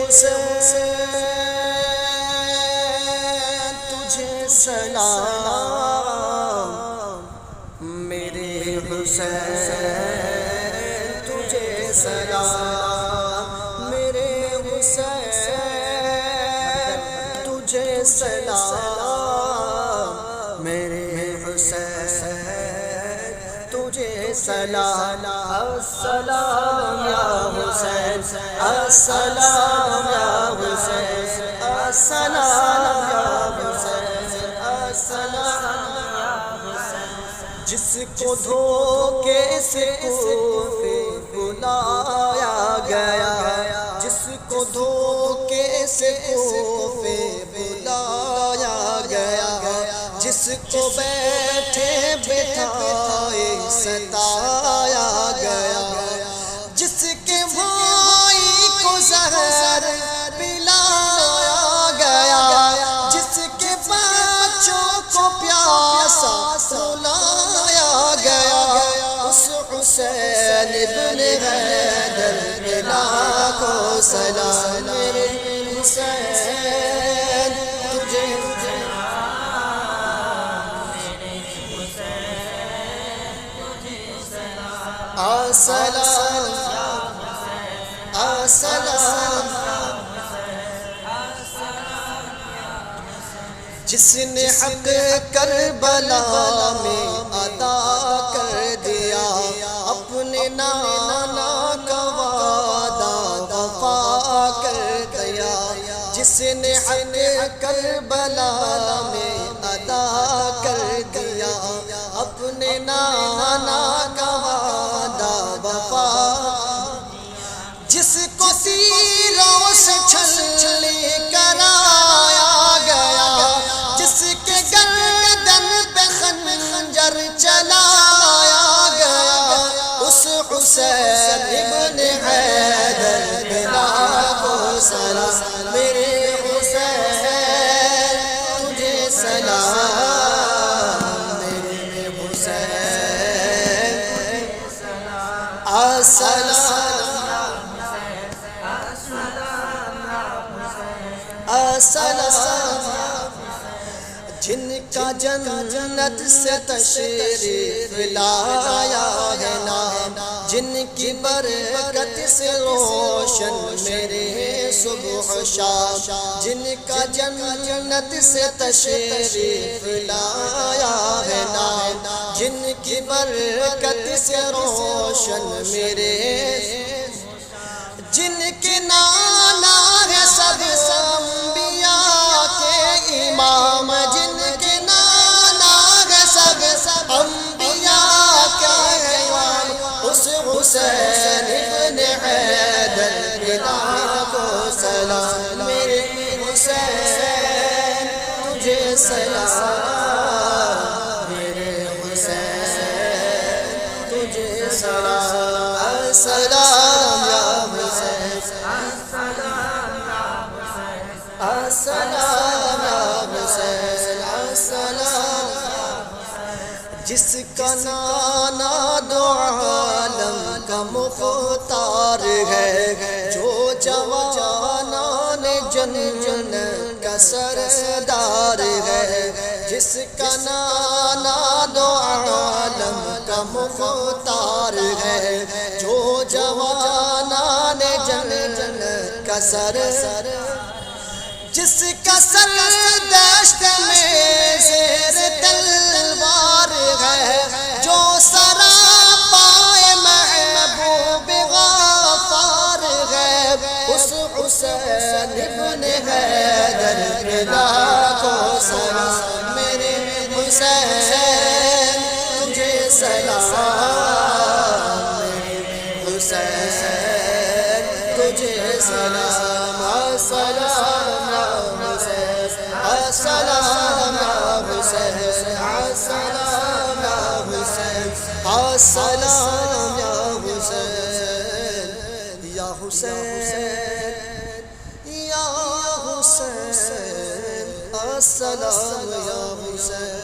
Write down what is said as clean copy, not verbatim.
حسین تجھے سلام، میرے حسین تجھے سلام، میرے حسین تجھے سلام، میرے حسین تجھے سلام۔ السلام یا حسین، السلام یا حسین، السلام یا حسین، السلام یا حسین۔ جس کو دھوکے سے کوفے بلایا گیا، جس کو دھوکے سے کوفے بلایا گیا، جس کو بیٹھے بٹھائے ستایا گیا، جس کے بھائی کو زہر پلایا گیا، جس کے بچوں کو پیاسا سلایا گیا، اس حسین ابن حیدر لاکھوں سلام، میرے حسین تجھے السلام السلام۔ جس نے حق کربلا میں ادا کر دیا، اپنے نانا کا وعدہ وفا کر دیا، جس نے حق کربلا میں ادا کر دیا، اپنے نانا کا وعدہ وفا، جس کو تیروں سے چھلنی کرایا گیا، جس کے گردن پہ خنجر چلایا گیا، اس حسین ابن حیدر لاکھوں سلام، میرے حسین تجھے سلام، میرے حسین السلام السلام۔ جن کا جنت سے تشریف لایا ہے نام، جن کی برکت سے روشن میرے صبح شام، جن کا جنت سے تشریف لایا ہے نام، جن کی برکت سے روشن میرے، جن کے نانا ہے سب انبیاء کے امام، جن کے نانا ہے سب انبیاء کے امام، اس حسین ابن حیدر لاکھوں سلام، میرے حسین تجھے سلام، میرے حسین تجھے سلام۔ السلام یا حسین، السلام یا حسین، السلام۔ جس کا نانا دو عالم کا مختار ہے، جو جوانان جن کا سردار ہے، جس کا نانا دو عالم کا مختار ہے، جو جوانان جن کا سردار، جس کا سر دشت میں زیر تلوار ہے، جو سرا پائے محبوب غفار ہے، اس حسین ابن حیدر لاکھوں سلام، میرے حسین تجھے سلام، میرے حسین تجھے سلام۔ السلام یا حسین، السلام یا حسین، السلام یا حسین، السلام یا حسین، یا حسین یا حسین، السلام یا حسین۔